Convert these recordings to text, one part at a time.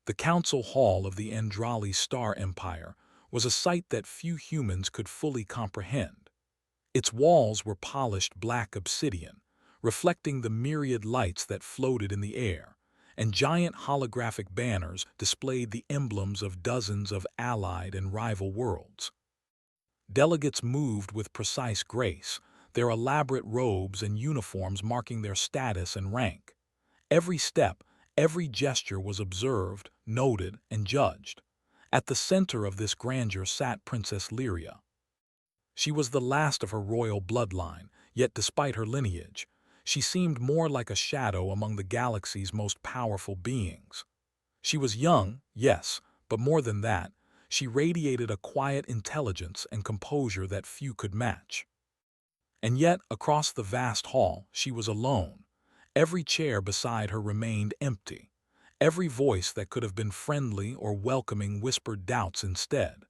The council hall of the Andrali Star Empire was a sight that few humans could fully comprehend. Its walls were polished black obsidian, reflecting the myriad lights that floated in the air, and giant holographic banners displayed the emblems of dozens of allied and rival worlds. Delegates moved with precise grace, their elaborate robes and uniforms marking their status and rank. Every step, every gesture was observed, noted, and judged. At the center of this grandeur sat Princess Lyria. She was the last of her royal bloodline, yet despite her lineage, she seemed more like a shadow among the galaxy's most powerful beings. She was young, yes, but more than that, she radiated a quiet intelligence and composure that few could match. And yet, across the vast hall, she was alone. Every chair beside her remained empty. Every voice that could have been friendly or welcoming whispered doubts instead.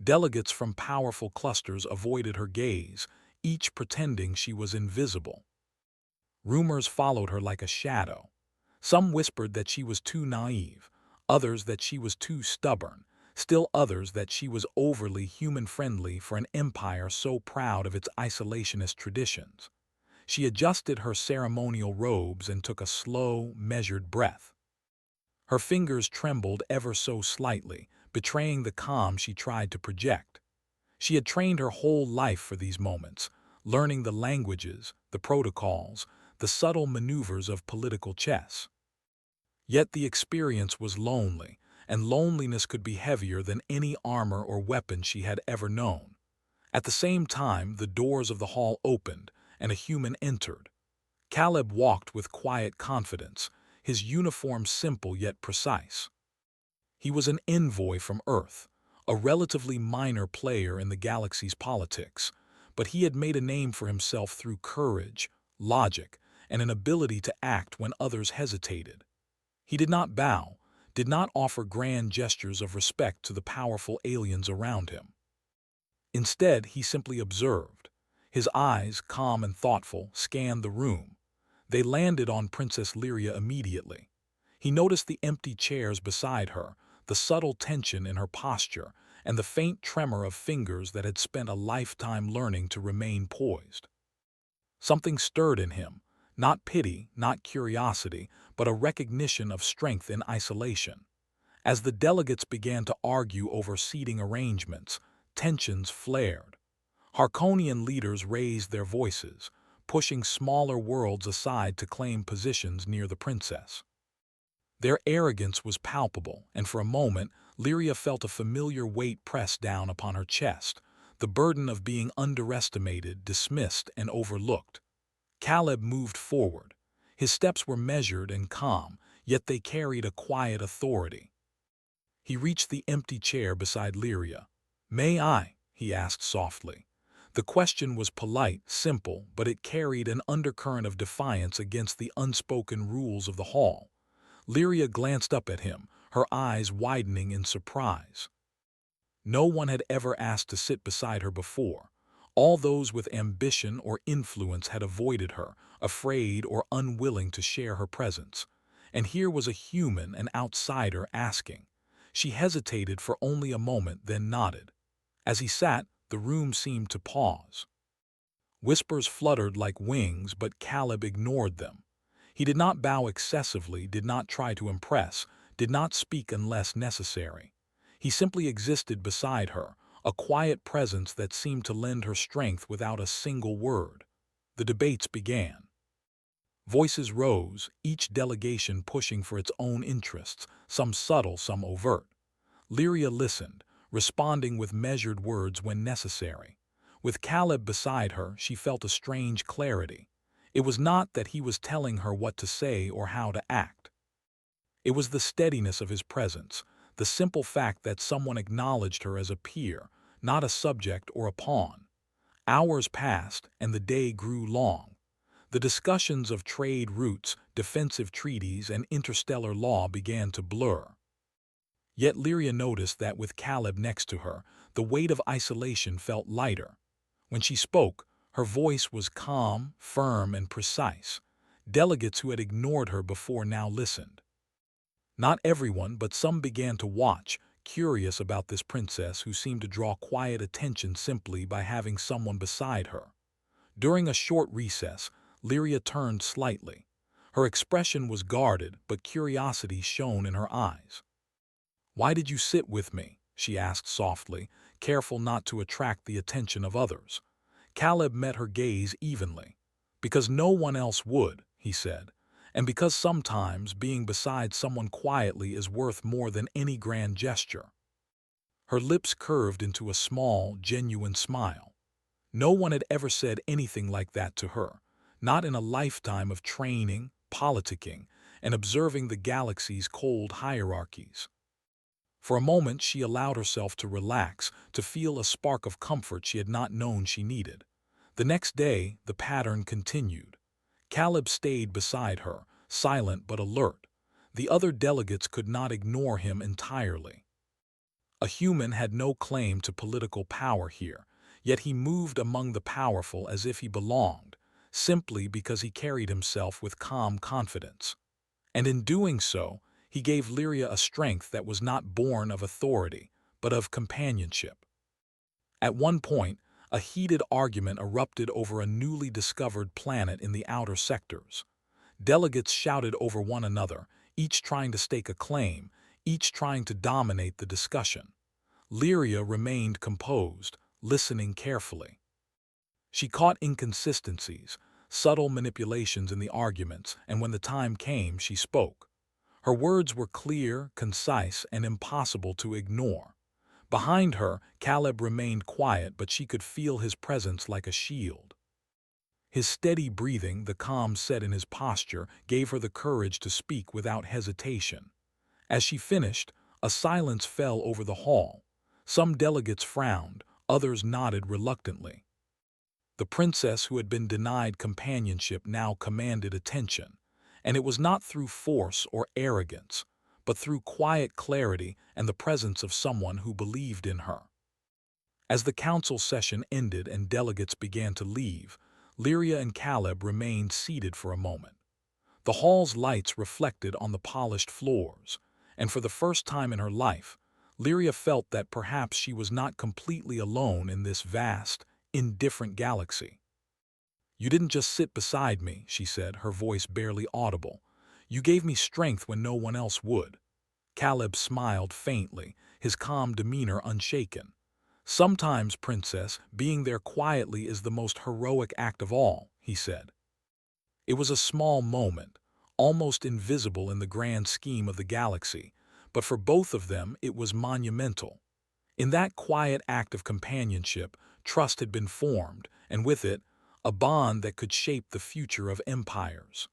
Delegates from powerful clusters avoided her gaze, each pretending she was invisible. Rumors followed her like a shadow. Some whispered that she was too naive, others that she was too stubborn, still others that she was overly human-friendly for an empire so proud of its isolationist traditions. She adjusted her ceremonial robes and took a slow, measured breath. Her fingers trembled ever so slightly, betraying the calm she tried to project. She had trained her whole life for these moments, learning the languages, the protocols, the subtle maneuvers of political chess. Yet the experience was lonely, and loneliness could be heavier than any armor or weapon she had ever known. At the same time, the doors of the hall opened, and a human entered. Caleb walked with quiet confidence, his uniform simple yet precise. He was an envoy from Earth, a relatively minor player in the galaxy's politics, but he had made a name for himself through courage, logic, and an ability to act when others hesitated. He did not bow, did not offer grand gestures of respect to the powerful aliens around him. Instead, he simply observed. His eyes, calm and thoughtful, scanned the room. They landed on Princess Lyria immediately. He noticed the empty chairs beside her, the subtle tension in her posture, and the faint tremor of fingers that had spent a lifetime learning to remain poised. Something stirred in him, not pity, not curiosity, but a recognition of strength in isolation. As the delegates began to argue over seating arrangements, tensions flared. Harkonian leaders raised their voices, pushing smaller worlds aside to claim positions near the princess. Their arrogance was palpable, and for a moment, Lyria felt a familiar weight press down upon her chest, the burden of being underestimated, dismissed, and overlooked. Caleb moved forward. His steps were measured and calm, yet they carried a quiet authority. He reached the empty chair beside Lyria. "May I?" he asked softly. The question was polite, simple, but it carried an undercurrent of defiance against the unspoken rules of the hall. Lyria glanced up at him, her eyes widening in surprise. No one had ever asked to sit beside her before. All those with ambition or influence had avoided her, afraid or unwilling to share her presence. And here was a human, an outsider, asking. She hesitated for only a moment, then nodded. As he sat, the room seemed to pause. Whispers fluttered like wings, but Caleb ignored them. He did not bow excessively, did not try to impress, did not speak unless necessary. He simply existed beside her, a quiet presence that seemed to lend her strength without a single word. The debates began. Voices rose, each delegation pushing for its own interests, some subtle, some overt. Lyria listened, responding with measured words when necessary. With Caleb beside her, she felt a strange clarity. It was not that he was telling her what to say or how to act. It was the steadiness of his presence, the simple fact that someone acknowledged her as a peer, not a subject or a pawn. Hours passed, and the day grew long. The discussions of trade routes, defensive treaties, and interstellar law began to blur. Yet Lyria noticed that with Caleb next to her, the weight of isolation felt lighter. When she spoke, her voice was calm, firm, and precise. Delegates who had ignored her before now listened. Not everyone, but some began to watch, curious about this princess who seemed to draw quiet attention simply by having someone beside her. During a short recess, Lyria turned slightly. Her expression was guarded, but curiosity shone in her eyes. "Why did you sit with me?" she asked softly, careful not to attract the attention of others. Caleb met her gaze evenly. "Because no one else would," he said, "and because sometimes being beside someone quietly is worth more than any grand gesture." Her lips curved into a small, genuine smile. No one had ever said anything like that to her, not in a lifetime of training, politicking, and observing the galaxy's cold hierarchies. For a moment she allowed herself to relax, to feel a spark of comfort she had not known she needed. The next day, the pattern continued. Caleb stayed beside her, silent but alert. The other delegates could not ignore him entirely. A human had no claim to political power here, yet he moved among the powerful as if he belonged, simply because he carried himself with calm confidence. And in doing so, he gave Lyria a strength that was not born of authority, but of companionship. At one point, a heated argument erupted over a newly discovered planet in the outer sectors. Delegates shouted over one another, each trying to stake a claim, each trying to dominate the discussion. Lyria remained composed, listening carefully. She caught inconsistencies, subtle manipulations in the arguments, and when the time came, she spoke. Her words were clear, concise, and impossible to ignore. Behind her, Caleb remained quiet, but she could feel his presence like a shield. His steady breathing, the calm set in his posture, gave her the courage to speak without hesitation. As she finished, a silence fell over the hall. Some delegates frowned, others nodded reluctantly. The princess who had been denied companionship now commanded attention, and it was not through force or arrogance, but through quiet clarity and the presence of someone who believed in her. As the council session ended and delegates began to leave, Lyria and Caleb remained seated for a moment. The hall's lights reflected on the polished floors, and for the first time in her life, Lyria felt that perhaps she was not completely alone in this vast, indifferent galaxy. "You didn't just sit beside me," she said, her voice barely audible. "You gave me strength when no one else would." Caleb smiled faintly, his calm demeanor unshaken. "Sometimes, princess, being there quietly is the most heroic act of all," he said. It was a small moment, almost invisible in the grand scheme of the galaxy, but for both of them it was monumental. In that quiet act of companionship, trust had been formed, and with it, a bond that could shape the future of empires.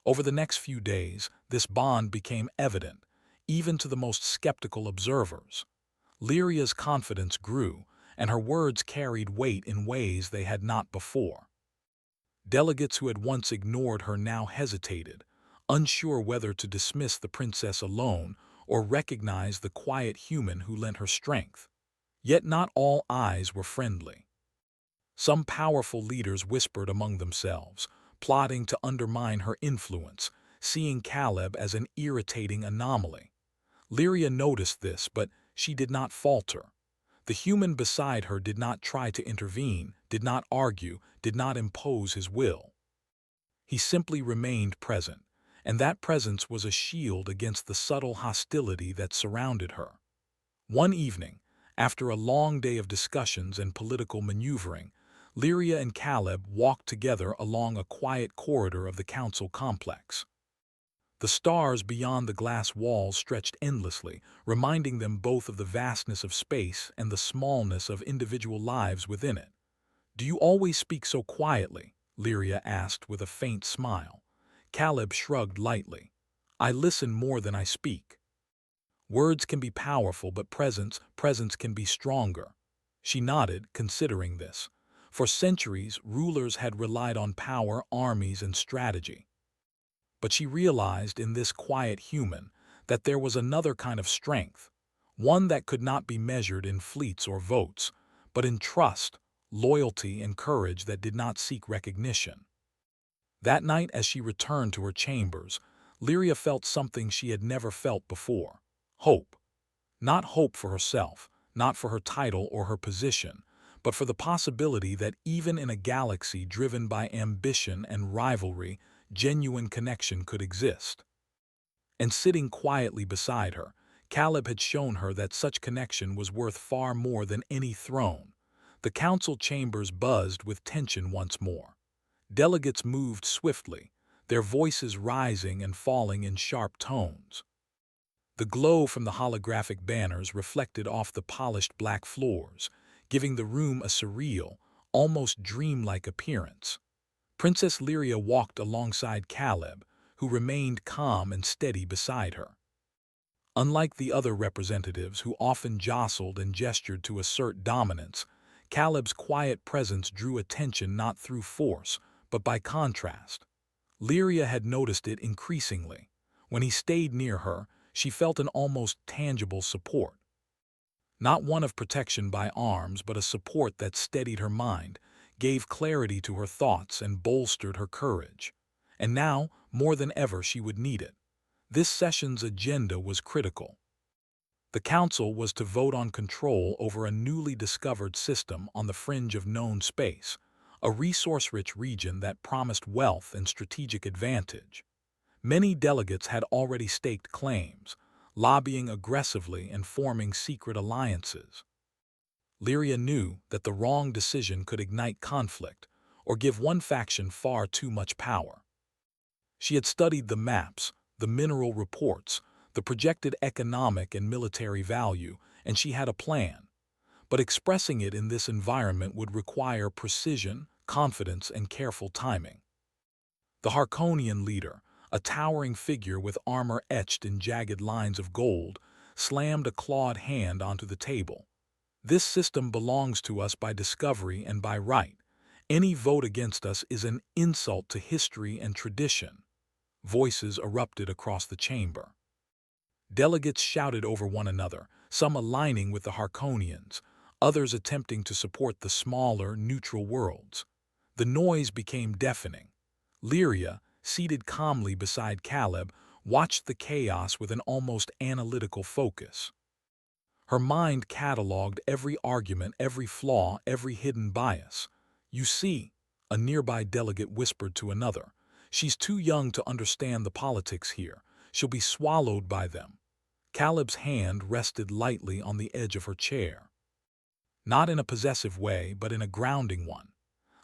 Over the next few days, this bond became evident, even to the most skeptical observers. Lyria's confidence grew, and her words carried weight in ways they had not before. Delegates who had once ignored her now hesitated, unsure whether to dismiss the princess alone or recognize the quiet human who lent her strength. Yet not all eyes were friendly. Some powerful leaders whispered among themselves, plotting to undermine her influence, seeing Caleb as an irritating anomaly. Lyria noticed this, but she did not falter. The human beside her did not try to intervene, did not argue, did not impose his will. He simply remained present, and that presence was a shield against the subtle hostility that surrounded her. One evening, after a long day of discussions and political maneuvering, Lyria and Caleb walked together along a quiet corridor of the council complex. The stars beyond the glass walls stretched endlessly, reminding them both of the vastness of space and the smallness of individual lives within it. "Do you always speak so quietly?" Lyria asked with a faint smile. Caleb shrugged lightly. "I listen more than I speak. Words can be powerful, but presence can be stronger." She nodded, considering this. For centuries, rulers had relied on power, armies, and strategy. But she realized in this quiet human that there was another kind of strength, one that could not be measured in fleets or votes, but in trust, loyalty, and courage that did not seek recognition. That night, as she returned to her chambers, Lyria felt something she had never felt before. Hope. Not hope for herself, not for her title or her position, but for the possibility that even in a galaxy driven by ambition and rivalry, genuine connection could exist. And sitting quietly beside her, Caleb had shown her that such connection was worth far more than any throne. The council chambers buzzed with tension once more. Delegates moved swiftly, their voices rising and falling in sharp tones. The glow from the holographic banners reflected off the polished black floors, giving the room a surreal, almost dreamlike appearance. Princess Lyria walked alongside Caleb, who remained calm and steady beside her. Unlike the other representatives who often jostled and gestured to assert dominance, Caleb's quiet presence drew attention not through force, but by contrast. Lyria had noticed it increasingly. When he stayed near her, she felt an almost tangible support. Not one of protection by arms, but a support that steadied her mind, gave clarity to her thoughts, and bolstered her courage. And now, more than ever, she would need it. This session's agenda was critical. The council was to vote on control over a newly discovered system on the fringe of known space, a resource-rich region that promised wealth and strategic advantage. Many delegates had already staked claims, lobbying aggressively and forming secret alliances. Lyria knew that the wrong decision could ignite conflict or give one faction far too much power. She had studied the maps, the mineral reports, the projected economic and military value, and she had a plan. But expressing it in this environment would require precision, confidence, and careful timing. The Harkonian leader, a towering figure with armor etched in jagged lines of gold, slammed a clawed hand onto the table. This system belongs to us by discovery and by right. Any vote against us is an insult to history and tradition. Voices erupted across the chamber. Delegates shouted over one another, some aligning with the Harkonians, others attempting to support the smaller, neutral worlds. The noise became deafening. Lyria, seated calmly beside Caleb, watched the chaos with an almost analytical focus. Her mind catalogued every argument, every flaw, every hidden bias. "You see," a nearby delegate whispered to another, "she's too young to understand the politics here. She'll be swallowed by them." Caleb's hand rested lightly on the edge of her chair. Not in a possessive way, but in a grounding one.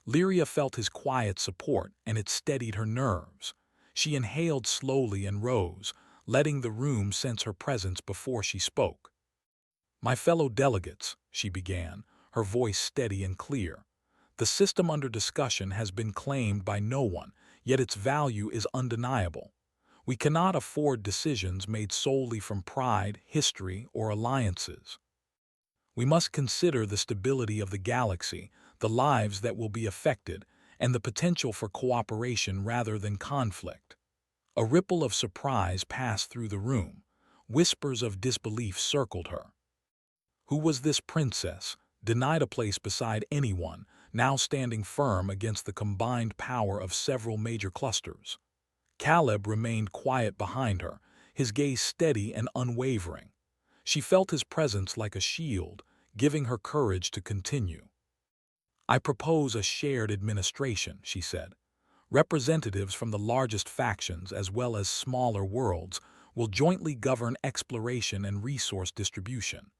Lyria felt his quiet support, and it steadied her nerves. She inhaled slowly and rose, letting the room sense her presence before she spoke. "My fellow delegates," she began, her voice steady and clear, "the system under discussion has been claimed by no one, yet its value is undeniable. We cannot afford decisions made solely from pride, history, or alliances. We must consider the stability of the galaxy, the lives that will be affected, and the potential for cooperation rather than conflict." A ripple of surprise passed through the room. Whispers of disbelief circled her. Who was this princess, denied a place beside anyone, now standing firm against the combined power of several major clusters? Caleb remained quiet behind her, his gaze steady and unwavering. She felt his presence like a shield, giving her courage to continue. "I propose a shared administration," she said. "Representatives from the largest factions as well as smaller worlds will jointly govern exploration and resource distribution.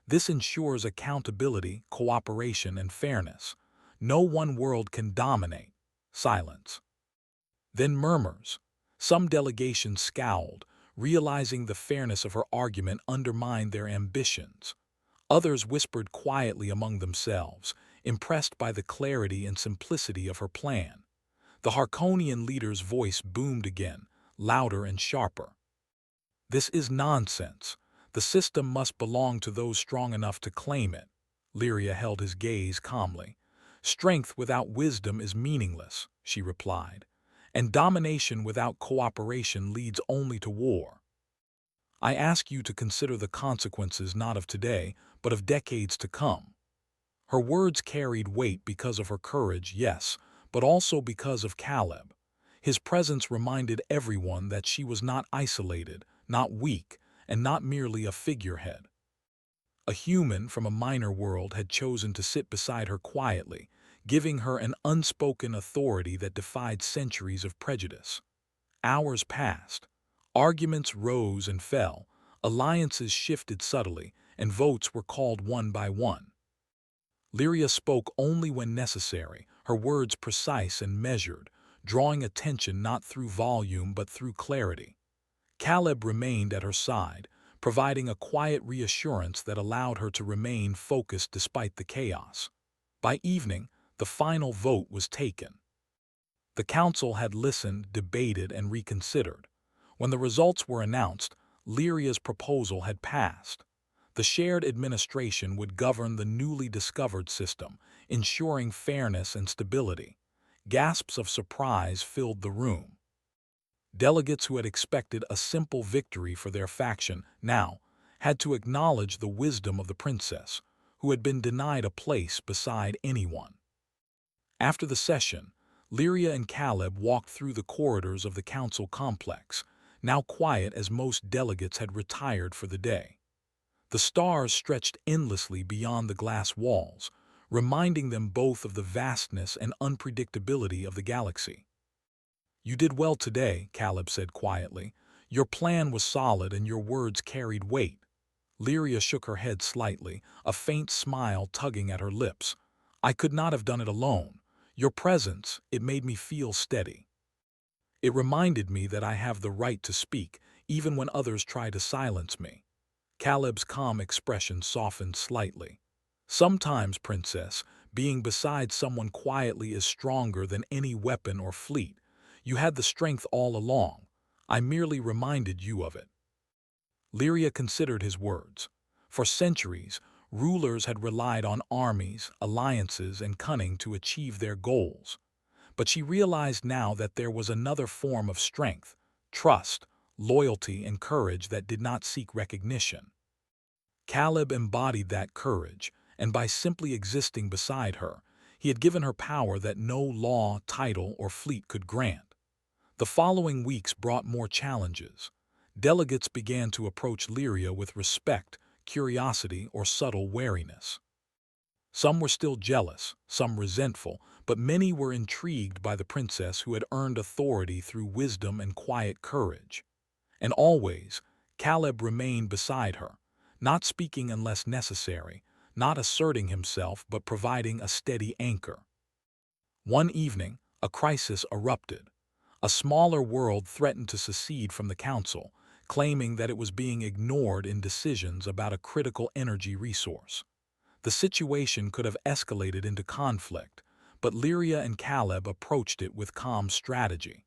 This ensures accountability, cooperation, and fairness. No one world can dominate." Silence. Then murmurs. Some delegations scowled, realizing the fairness of her argument undermined their ambitions. Others whispered quietly among themselves, impressed by the clarity and simplicity of her plan. The Harkonian leader's voice boomed again, louder and sharper. "This is nonsense. The system must belong to those strong enough to claim it." Lyria held his gaze calmly. "Strength without wisdom is meaningless," she replied, "and domination without cooperation leads only to war. I ask you to consider the consequences not of today, but of decades to come." Her words carried weight because of her courage, yes, but also because of Caleb. His presence reminded everyone that she was not isolated, not weak, and not merely a figurehead. A human from a minor world had chosen to sit beside her quietly, giving her an unspoken authority that defied centuries of prejudice. Hours passed. Arguments rose and fell, alliances shifted subtly, and votes were called one by one. Lyria spoke only when necessary, her words precise and measured, drawing attention not through volume but through clarity. Caleb remained at her side, providing a quiet reassurance that allowed her to remain focused despite the chaos. By evening, the final vote was taken. The council had listened, debated, and reconsidered. When the results were announced, Lyria's proposal had passed. The shared administration would govern the newly discovered system, ensuring fairness and stability. Gasps of surprise filled the room. Delegates who had expected a simple victory for their faction now had to acknowledge the wisdom of the princess, who had been denied a place beside anyone. After the session, Lyria and Caleb walked through the corridors of the council complex, now quiet as most delegates had retired for the day. The stars stretched endlessly beyond the glass walls, reminding them both of the vastness and unpredictability of the galaxy. "You did well today," Caleb said quietly. "Your plan was solid and your words carried weight." Lyria shook her head slightly, a faint smile tugging at her lips. "I could not have done it alone. Your presence, it made me feel steady. It reminded me that I have the right to speak, even when others try to silence me." Caleb's calm expression softened slightly. "Sometimes, Princess, being beside someone quietly is stronger than any weapon or fleet. You had the strength all along. I merely reminded you of it." Lyria considered his words. For centuries, rulers had relied on armies, alliances, and cunning to achieve their goals. But she realized now that there was another form of strength, trust, loyalty, and courage that did not seek recognition. Caleb embodied that courage, and by simply existing beside her, he had given her power that no law, title, or fleet could grant. The following weeks brought more challenges. Delegates began to approach Lyria with respect, curiosity, or subtle wariness. Some were still jealous, some resentful, but many were intrigued by the princess who had earned authority through wisdom and quiet courage. And always, Caleb remained beside her, not speaking unless necessary, not asserting himself but providing a steady anchor. One evening, a crisis erupted. A smaller world threatened to secede from the council, claiming that it was being ignored in decisions about a critical energy resource. The situation could have escalated into conflict, but Lyria and Caleb approached it with calm strategy.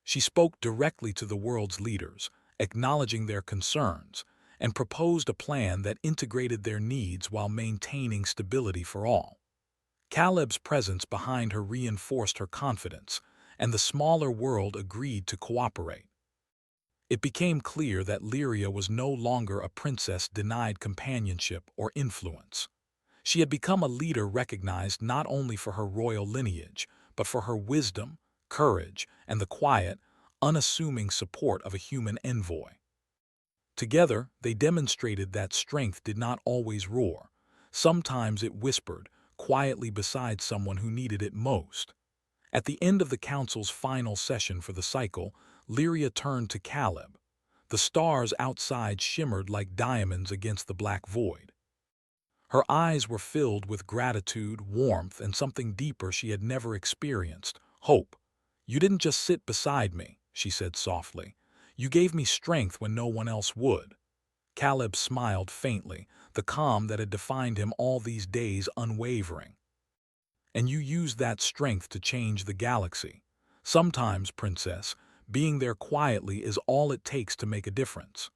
She spoke directly to the world's leaders, acknowledging their concerns, and proposed a plan that integrated their needs while maintaining stability for all. Caleb's presence behind her reinforced her confidence, and the smaller world agreed to cooperate. It became clear that Lyria was no longer a princess denied companionship or influence. She had become a leader recognized not only for her royal lineage, but for her wisdom, courage, and the quiet, unassuming support of a human envoy. Together, they demonstrated that strength did not always roar. Sometimes it whispered, quietly beside someone who needed it most. At the end of the council's final session for the cycle, Lyria turned to Caleb. The stars outside shimmered like diamonds against the black void. Her eyes were filled with gratitude, warmth, and something deeper she had never experienced, hope. "You didn't just sit beside me," she said softly. "You gave me strength when no one else would." Caleb smiled faintly, the calm that had defined him all these days unwavering. "And you used that strength to change the galaxy. Sometimes, Princess, being there quietly is all it takes to make a difference."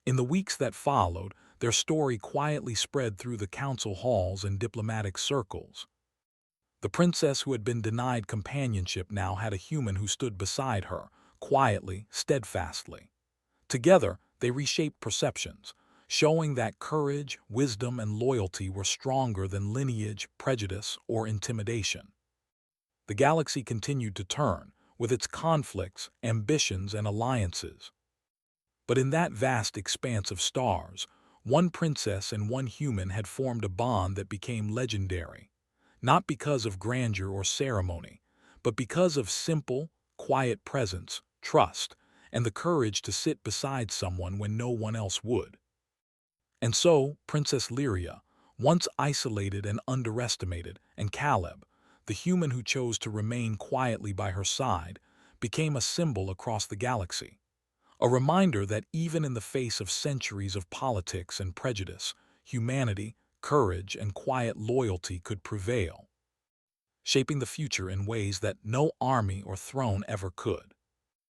In the weeks that followed, their story quietly spread through the council halls and diplomatic circles. The princess who had been denied companionship now had a human who stood beside her, quietly, steadfastly. Together, they reshaped perceptions, showing that courage, wisdom, and loyalty were stronger than lineage, prejudice, or intimidation. The galaxy continued to turn, with its conflicts, ambitions, and alliances. But in that vast expanse of stars, one princess and one human had formed a bond that became legendary, not because of grandeur or ceremony, but because of simple, quiet presence, trust, and the courage to sit beside someone when no one else would. And so, Princess Lyria, once isolated and underestimated, and Caleb, the human who chose to remain quietly by her side, became a symbol across the galaxy. A reminder that even in the face of centuries of politics and prejudice, humanity, courage, and quiet loyalty could prevail, shaping the future in ways that no army or throne ever could.